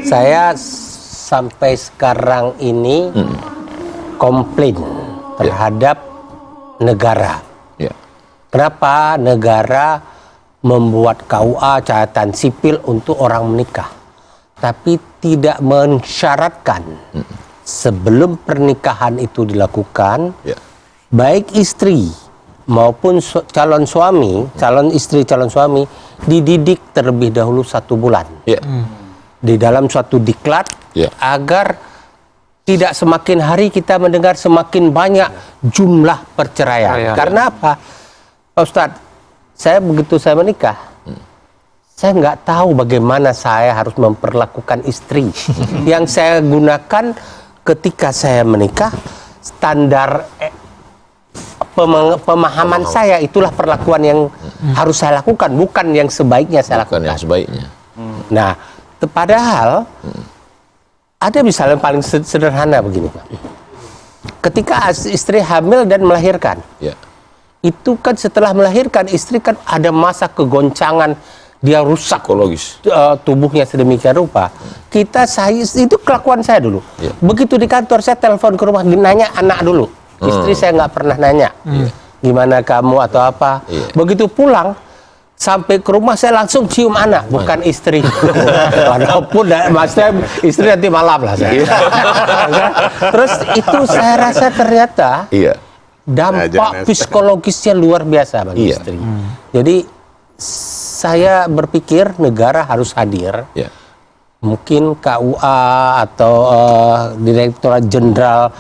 Saya sampai sekarang ini komplain terhadap negara. Kenapa negara membuat KUA catatan sipil untuk orang menikah, tapi tidak mensyaratkan sebelum pernikahan itu dilakukan, baik istri maupun calon suami, calon istri, calon suami dididik terlebih dahulu 1 bulan di dalam suatu diklat agar tidak semakin hari kita mendengar semakin banyak jumlah perceraian. Karena apa, Pak Ustadz? Begitu saya menikah, saya nggak tahu bagaimana saya harus memperlakukan istri. Yang saya gunakan ketika saya menikah, standar pemahaman saya itulah perlakuan yang harus saya lakukan, bukan yang sebaiknya saya lakukan. Yang sebaiknya. Nah, padahal ada misalnya paling sederhana begini, Pak. Ketika istri hamil dan melahirkan, itu kan setelah melahirkan istri kan ada masa kegoncangan, dia rusak psikologis tubuhnya sedemikian rupa. Itu kelakuan saya dulu. Begitu di kantor saya telepon ke rumah, nanya anak dulu. Istri saya nggak pernah nanya gimana kamu atau apa. Begitu pulang sampai ke rumah saya langsung cium anak, bukan istri. Walaupun maksudnya istri nanti malam lah saya. Terus itu saya rasa ternyata dampak psikologisnya luar biasa bagi istri. Jadi saya berpikir negara harus hadir. Mungkin KUA atau Direktorat Jenderal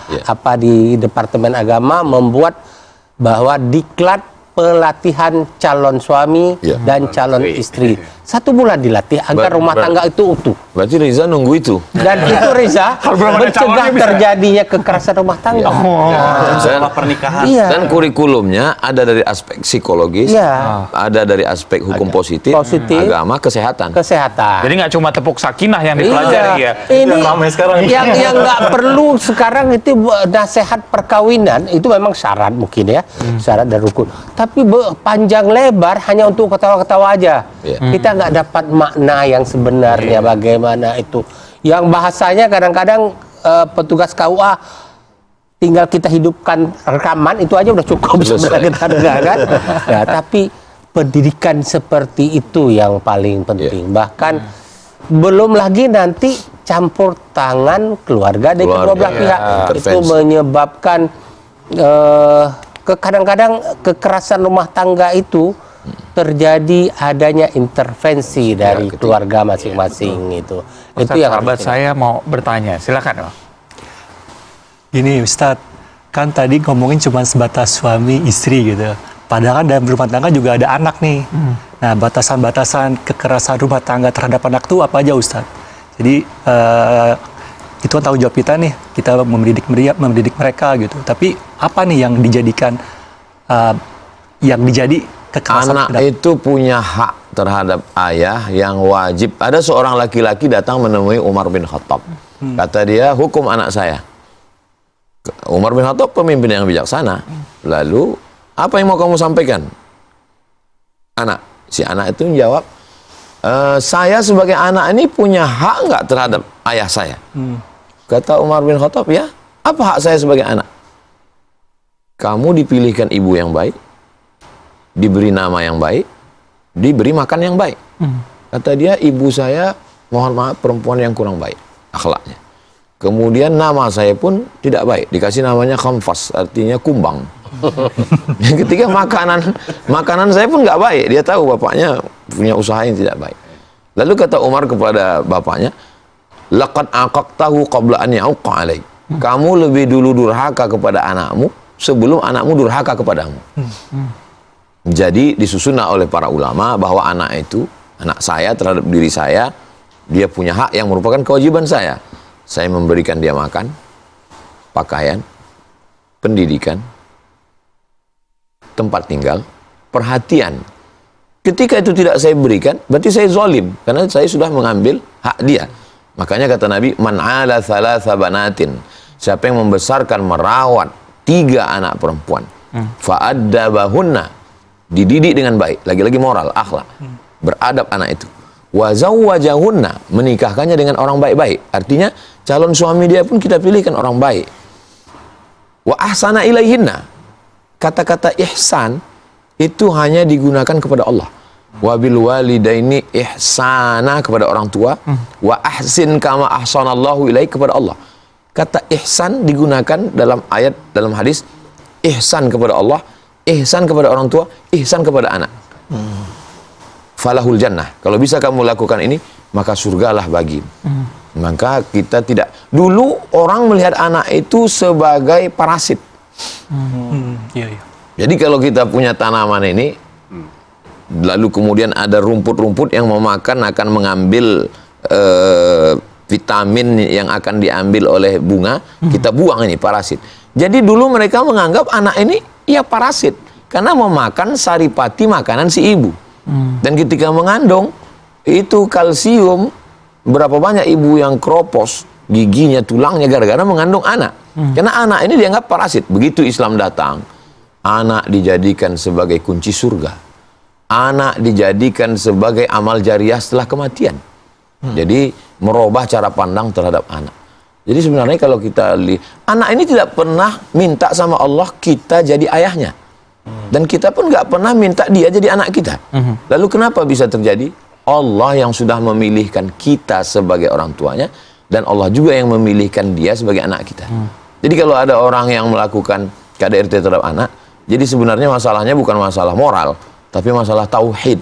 di Departemen Agama membuat bahwa diklat pelatihan calon suami dan calon istri 1 bulan dilatih agar rumah tangga itu utuh. Berarti Riza nunggu itu. Dan itu Riza mencegah terjadinya kekerasan rumah tangga. Setelah pernikahan. Dan kurikulumnya ada dari aspek psikologis, ada dari aspek hukum positif, agama, kesehatan. Jadi nggak cuma tepuk sakinah yang dipelajari Ini yang nggak perlu sekarang itu nasihat perkawinan itu memang syarat mungkin syarat dan rukun. Tapi panjang lebar hanya untuk ketawa-ketawa aja. Kita nggak dapat makna yang sebenarnya bagaimana itu. Yang bahasanya kadang-kadang petugas KUA tinggal kita hidupkan rekaman itu aja udah cukup sebenarnya kita dengarkan. Tapi pendidikan seperti itu yang paling penting. Bahkan belum lagi nanti campur tangan keluarga dari kedua belah pihak itu menyebabkan kadang-kadang kekerasan rumah tangga itu terjadi adanya intervensi dari keluarga masing-masing itu. Ustadz, itu yang sahabat saya mau bertanya, silakan. Gini Ustadz, kan tadi ngomongin cuma sebatas suami istri gitu. Padahal kan dalam rumah tangga juga ada anak nih. Nah, batasan-batasan kekerasan rumah tangga terhadap anak itu apa aja Ustadz? Jadi itu kan tanggung jawab kita nih, kita mendidik mereka gitu. Tapi apa nih yang dijadikan kekerasan? Anak itu punya hak terhadap ayah yang wajib. Ada seorang laki-laki datang menemui Umar bin Khattab. Kata dia, hukum anak saya. Umar bin Khattab pemimpin yang bijaksana. Lalu, apa yang mau kamu sampaikan? Si anak itu menjawab, saya sebagai anak ini punya hak nggak terhadap ayah saya? Kata Umar bin Khattab, ya, apa hak saya sebagai anak? Kamu dipilihkan ibu yang baik, diberi nama yang baik, diberi makan yang baik. Kata dia, ibu saya, mohon maaf, perempuan yang kurang baik akhlaknya. Kemudian nama saya pun tidak baik, dikasih namanya khamfas, artinya kumbang. Yang ketiga, makanan saya pun nggak baik. Dia tahu bapaknya punya usaha yang tidak baik. Lalu kata Umar kepada bapaknya, laqad aqaqtahu qabla an ya'uqqa alaik. Kamu lebih dulu durhaka kepada anakmu sebelum anakmu durhaka kepadamu. Jadi disusun oleh para ulama bahwa anak saya terhadap diri saya, dia punya hak yang merupakan kewajiban saya. Saya memberikan dia makan, pakaian, pendidikan, tempat tinggal, perhatian. Ketika itu tidak saya berikan, berarti saya zalim, karena saya sudah mengambil hak dia. Makanya kata Nabi, man ala thalatha banatin, siapa yang membesarkan, merawat 3 anak perempuan, fa'addabahunna, dididik dengan baik, lagi-lagi moral, akhlak, beradab anak itu, wa zawwajahunna, menikahkannya dengan orang baik-baik. Artinya calon suami dia pun kita pilihkan orang baik. Wa ahsana ilaihinna, kata-kata ihsan itu hanya digunakan kepada Allah. Wa bil walidaini ihsana, kepada orang tua. Wa ahsin kama ahsanallahu ilaik, kepada Allah. Kata ihsan digunakan dalam ayat, dalam hadis. Ihsan kepada Allah, ihsan kepada orang tua, ihsan kepada anak. Falahul jannah. Kalau bisa kamu lakukan ini, maka surgalah bagi. Maka kita tidak. Dulu orang melihat anak itu sebagai parasit. Iya, iya. Jadi kalau kita punya tanaman ini, lalu kemudian ada rumput-rumput yang mau makan, akan mengambil vitamin yang akan diambil oleh bunga, kita buang, ini parasit. Jadi dulu mereka menganggap anak ini ya parasit, karena memakan saripati makanan si ibu. Dan ketika mengandung, itu kalsium, berapa banyak ibu yang kropos, giginya, tulangnya, gara-gara mengandung anak. Karena anak ini dianggap parasit. Begitu Islam datang, anak dijadikan sebagai kunci surga. Anak dijadikan sebagai amal jariah setelah kematian. Jadi merubah cara pandang terhadap anak. Jadi sebenarnya kalau kita lihat, anak ini tidak pernah minta sama Allah kita jadi ayahnya. Dan kita pun nggak pernah minta dia jadi anak kita. Lalu kenapa bisa terjadi? Allah yang sudah memilihkan kita sebagai orang tuanya, dan Allah juga yang memilihkan dia sebagai anak kita. Jadi kalau ada orang yang melakukan KDRT terhadap anak, jadi sebenarnya masalahnya bukan masalah moral, tapi masalah tauhid.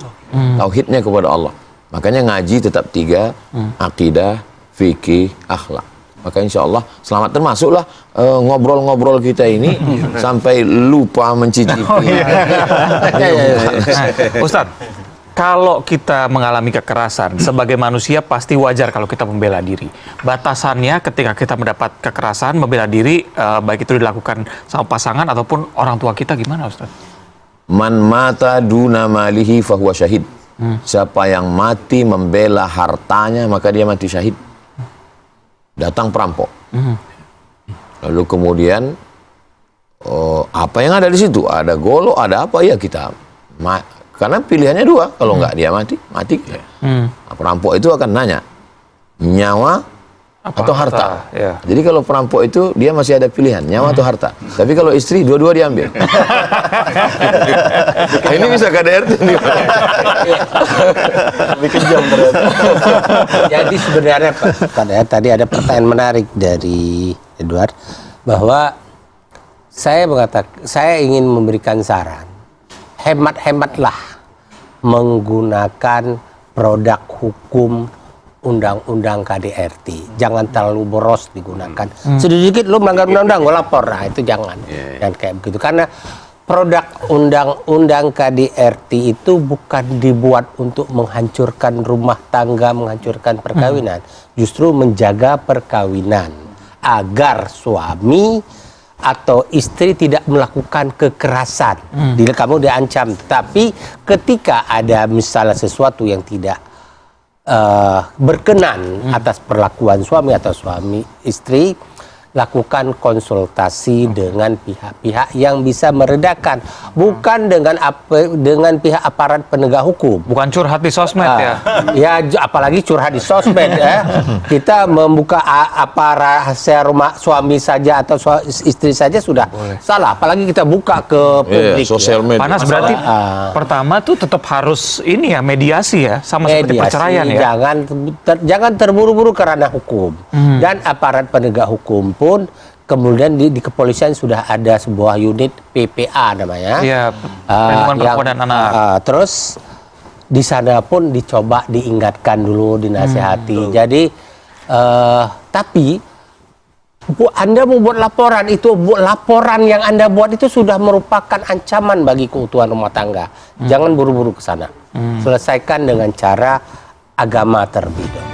Tauhidnya kepada Allah. Makanya ngaji tetap 3, akidah, fikih, akhlak. Maka insya Allah selamat, termasuklah ngobrol-ngobrol kita ini sampai lupa mencicipi. Ustadz, kalau kita mengalami kekerasan sebagai manusia pasti wajar kalau kita membela diri. Batasannya ketika kita mendapat kekerasan, membela diri, baik itu dilakukan sama pasangan ataupun orang tua kita, gimana Ustadz? Man mata duna malihi fahuwa syahid. Siapa yang mati membela hartanya, maka dia mati syahid. Datang perampok, lalu kemudian apa yang ada di situ? Ada golok, ada apa ya, kita karena pilihannya 2, kalau nggak dia mati. Nah, perampok itu akan nanya nyawa atau harta. Ya. Jadi kalau perampok itu dia masih ada pilihan nyawa atau harta. Tapi kalau istri, dua-dua diambil. Ini bisa KDRT nih. Lebih kejam ternyata. Jadi sebenarnya Pak, tadi ada pertanyaan menarik dari Edward, bahwa saya ingin memberikan saran, hemat-hematlah menggunakan produk hukum undang-undang KDRT. Jangan terlalu boros digunakan. Sedikit lu melanggar undang-undang, gue lapor. Nah, itu jangan. Dan kayak begitu. Karena produk undang-undang KDRT itu bukan dibuat untuk menghancurkan rumah tangga, menghancurkan perkawinan. Justru menjaga perkawinan agar suami atau istri tidak melakukan kekerasan. Kamu diancam. Tapi ketika ada misalnya sesuatu yang tidak berkenan atas perlakuan suami atau suami istri, lakukan konsultasi dengan pihak-pihak yang bisa meredakan, bukan dengan pihak aparat penegak hukum. Bukan curhat di sosmed ya. Ya, apalagi curhat di sosmed ya. Kita membuka apa rahasia rumah suami saja atau istri saja sudah salah, apalagi kita buka ke publik. Sosial media. Panas berarti pertama tuh tetap harus ini ya, mediasi ya, sama seperti perceraian ya. Jangan terburu-buru karena hukum. Dan aparat penegak hukum pun kemudian di kepolisian sudah ada sebuah unit PPA namanya. Iya, perlindungan perempuan dan anak. Terus di sana pun dicoba diingatkan dulu, dinasihati. Jadi tapi Anda mau buat laporan, itu laporan yang Anda buat itu sudah merupakan ancaman bagi keutuhan rumah tangga. Jangan buru-buru ke sana. Selesaikan dengan cara agama terlebih dahulu.